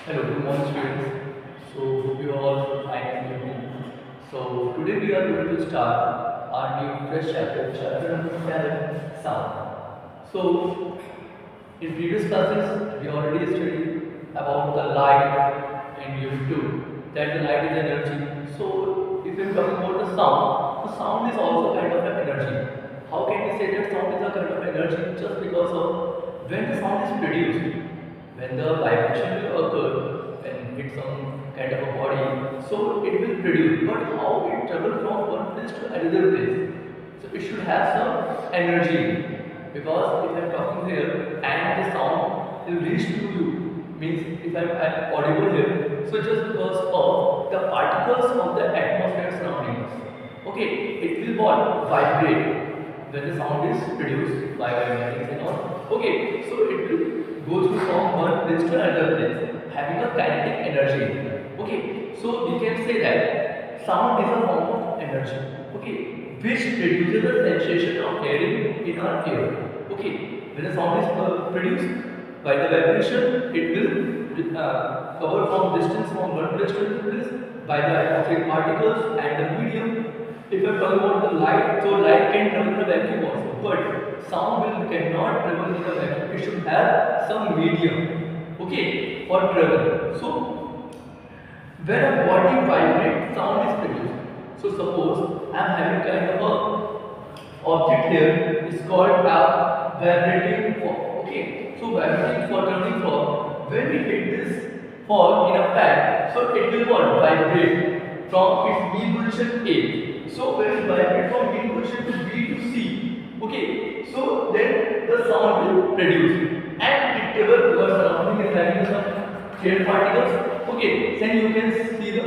Hello, good morning students. So hope you all fine and happy. So today we are going to start our new fresh chapter number 7, sound. So in previous classes we already studied about the light in unit 2, that the light is energy. So if we are talking about the sound is also kind of an energy. How can we say that sound is a kind of energy? Just because of when the sound is produced, when the vibration will occur and hit some kind of a body, so it will produce. But how it travels from one place to another place? So it should have some energy. Because if I'm talking here and the sound will reach to you, means if I'm audible here, so just because of the particles of the atmosphere surrounding us, okay, it will what? Vibrate when the sound is produced by magnetics and all. Okay, so it will go through from one place to another place, having a kinetic energy. Okay, so we can say that sound is a form of energy. Okay, which produces a sensation of hearing in our ear. Okay, when the sound is produced by the vibration, it will cover from distance from one place to another place by the atmospheric particles and the medium. If I talk about the light, so light can travel in a vacuum also, but sound will cannot travel in a vacuum. It should have some medium, okay, for travel. So when a body vibrates, sound is produced. So suppose I am having kind of a object here is called a vibrating fork. Okay, so vibrating fork turning fork. When we hit this fork in a pad, so it will what? Vibrate from its B position A. So when it vibrates from B position to B to C, okay, so then the sound will produce and it table your surrounding is having some air particles. Okay, then you can see hear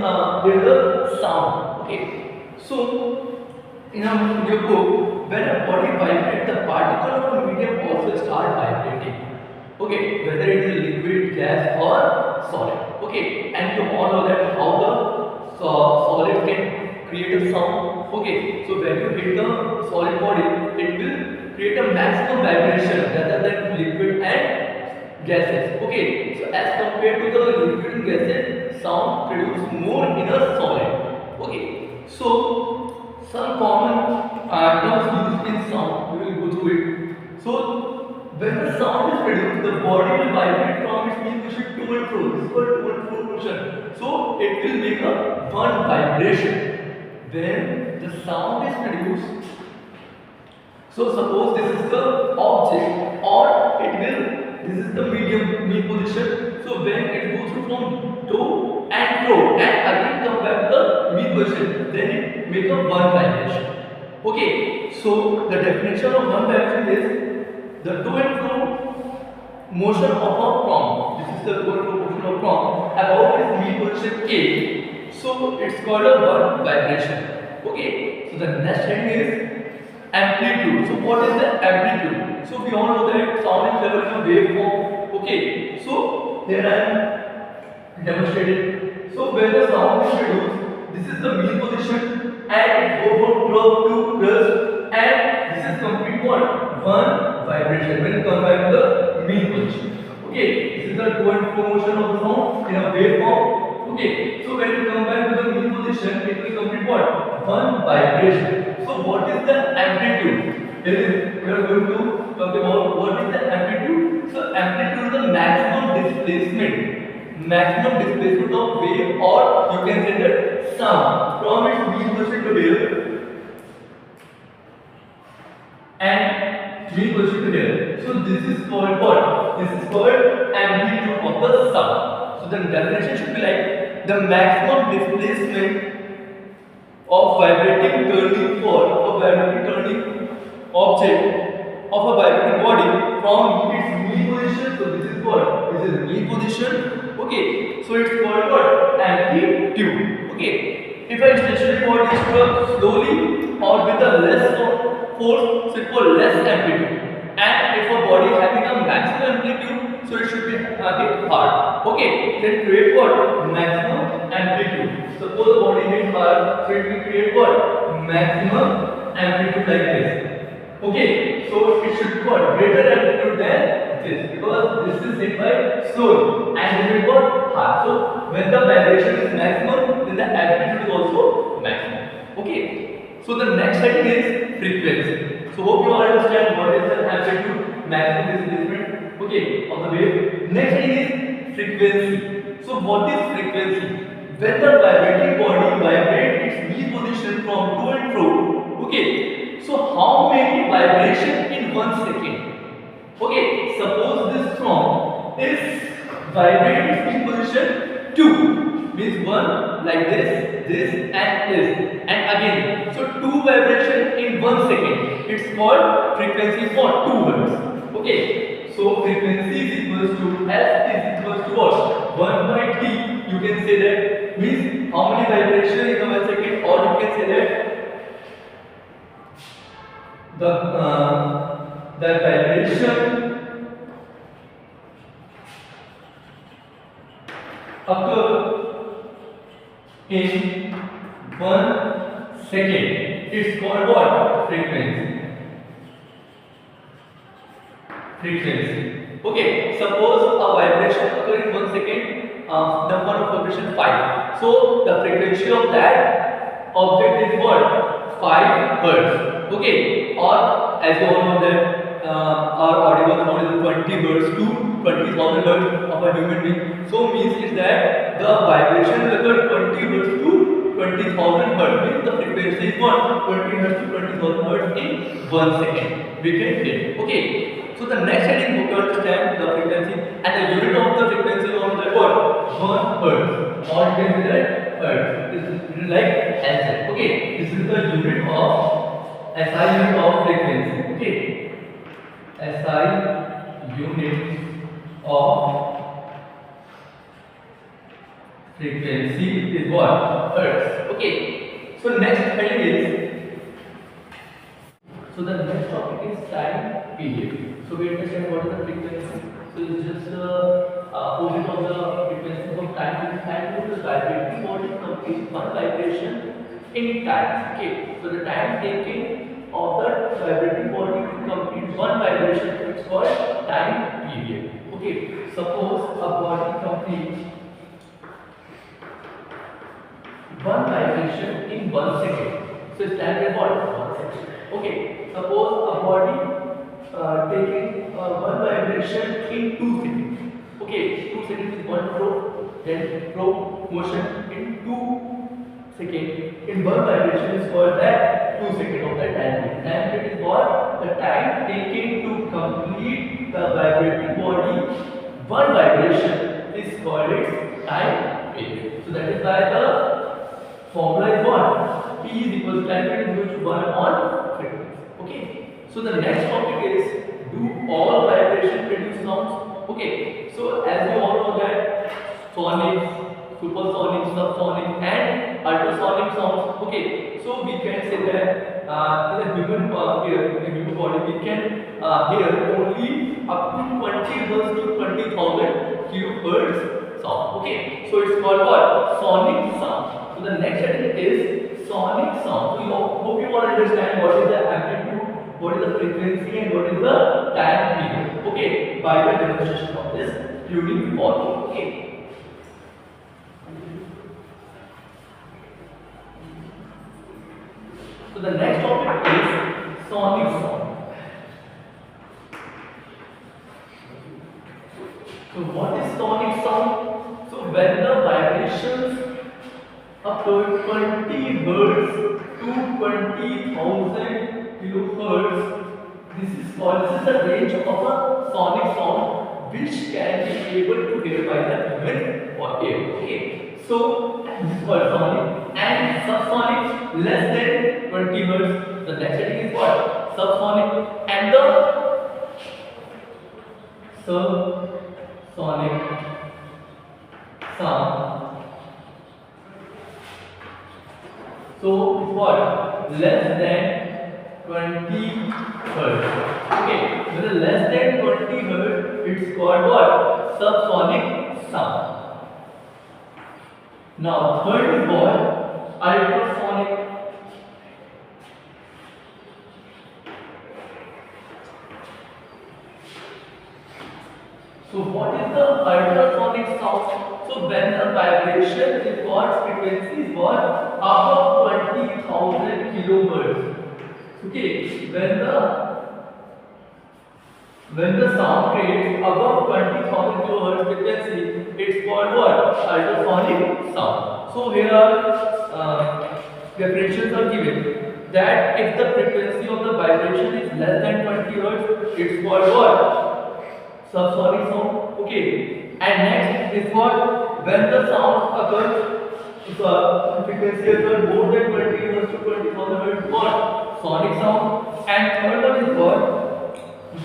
the sound. Okay, so in your book, when a body vibrates, the particle of a medium also start vibrating. Okay, whether it is a liquid, gas, or solid. Okay, and you all know that how the solid can create a sound. Okay, so when you hit the solid body, it will create a maximum vibration rather than liquid and gases. Okay, so as compared to the liquid and gases, sound produce more in a solid. Okay, so some common terms used in sound, we will go through it. So when the sound is produced, the body will vibrate from its mean position to and fro. This is called to and fro motion. So it will make a one vibration. When the sound is produced, so suppose this is the object or it will, this is the medium mean position. So when it goes through from to and fro and again come back to the mean position, then it make a one vibration. Okay, so the definition of one vibration is the to and fro motion of a prong. This is the to and fro motion of prong about its mean position A. So it's called a one vibration. Okay, so the next heading is amplitude. So what is the amplitude? So we all know that sound is traveling in a waveform. Okay, so here I am demonstrated. So when the sound is produced, this is the mean position and it goes from drop to crest and this is complete what? One vibration when it comes back to the mean position. Okay, this is the to and fro motion of the sound in a waveform. Okay, so when you come back to the mean position, it will complete what? One vibration. So what is the amplitude? Here we are going to talk about what is the amplitude. So amplitude is the maximum displacement of wave, or you can say that sound from its mean position to here and mean position to here. So this is called what? This is called amplitude of the sound. So the definition should be like the maximum displacement of vibrating turning fork of a vibrating turning object of a vibrating body from its mean position. So this is what? This is mean position. Okay, so it's called what? Amplitude. Okay, if a stationary body is struck slowly or with a less force, so it's called less amplitude. And if a body is having a maximum amplitude, so it should be hit hard. Okay, then create what? Maximum amplitude. Suppose the body hit hard, so it will create what? Maximum amplitude like this. Okay, so it should be what? Greater amplitude than this, because this is hit by slowly and this is what? high. So when the vibration is maximum, then the amplitude is also maximum. Okay. So the next heading is frequency. So hope you all understand what is the amplitude, maximum is different. Okay, on the wave. Next heading is frequency. So what is frequency? When the vibrating body vibrates its knee position from to and fro. Okay. So how many vibrations in 1 second? Okay, suppose this song is vibrating in position 2, means 1 like this and this, and again. So 2 vibration in 1 second. It's called frequency for 2 hertz. Okay, so frequency is equals to F is equals to what? 1 by T. You can say that means how many vibration in 1 second, or you can say that the vibration occur in 1 second. It's called what? Frequency. Okay, suppose a vibration occurs in 1 second, number of vibration 5. So the frequency of that object is what? 5 hertz. Okay, or as you all know that our audible sound is 20 hertz to 20,000 hertz of a human being. So means is that the vibration will occur 20 hertz to 20,000 hertz. Means the frequency is what? 20 hertz to 20,000 hertz in 1 second. We can get. Okay. So the next heading we understand the frequency, and the unit of the frequency is on the what? 1 hertz. Or you can say that hertz. This is like SI. Okay. This is the unit of SI unit of frequency. Okay. SI unit of frequency is what? Hertz. Okay. So next heading is, so the next topic is time period. So we understand what is the frequency. So it's just the opposite of the frequency of time. Time period is vibrating body completes one vibration in time. Okay. So the time taken of the vibrating body to complete one vibration is called time period. Okay. Suppose a body completes one vibration in 1 second. So it's time period what? 1 second. Okay. Suppose a body taking one vibration in 2 seconds. Okay, 2 seconds is one probe, then probe motion in 2 seconds. In one vibration is called that 2 seconds of that time period. Time period is what? The time taken to complete the vibrating body. One vibration is called its time period. So that is why the formula is what? P is equal to time period is equal to 1 on frequency. Okay. So the next topic is, do all vibration produce sounds? Okay. So as you all know that sonic, supersonic, subsonic and ultrasonic sounds. Okay. So we can say that in the human body we can hear only up to 20 hertz to 20,000 kilohertz sound. Okay. So it's called what? Sonic sound. So the next heading is sonic sound. So you hope you all understand what is the amplitude, what is the frequency, and what is the time period. Okay, by the demonstration of this unique body. Okay. So the next topic is sonic sound. So what is sonic sound? So when the vibrations up to 20 hertz to 20,000 kilohertz. This is the range of a sonic sound which can be able to hear by the human ear. Okay. So this is called sonic, and subsonic less than 20 hertz. The next heading is what? Subsonic, and the subsonic sound. So it's what? Less than 20 hertz. Okay, when it's less than 20 hertz, it's called what? Subsonic sound. Now third is what? Ultrasonic. So what is the ultrasonic sound? So when the vibration records frequencies what above 20,000 kilohertz. Okay, when the sound creates above 20,000 kilohertz frequency, it's called what? Ultrasonic sound. So here are definitions are given that if the frequency of the vibration is less than 20 hertz, it's called what? Subsonic sound. Okay. And next is what? When the sound occurs, the frequency occurs more than 20 hertz to 20,000 hertz, what? Sonic sound. And third one is what?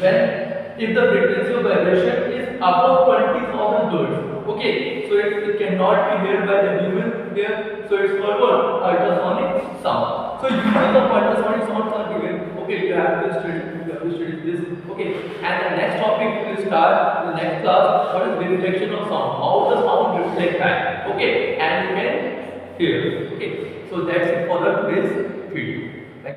When if the frequency of vibration is above 20,000 hertz. Okay, so it cannot be heard by the human here. So it's called what? Ultrasonic sound. So uses of ultrasonic sounds are given. Okay, you have to study this. Okay, and the next topic will start in the next class. What is reflection of sound? How the sound reflects back. Okay, and you can hear. Okay, so that's it for the today's video.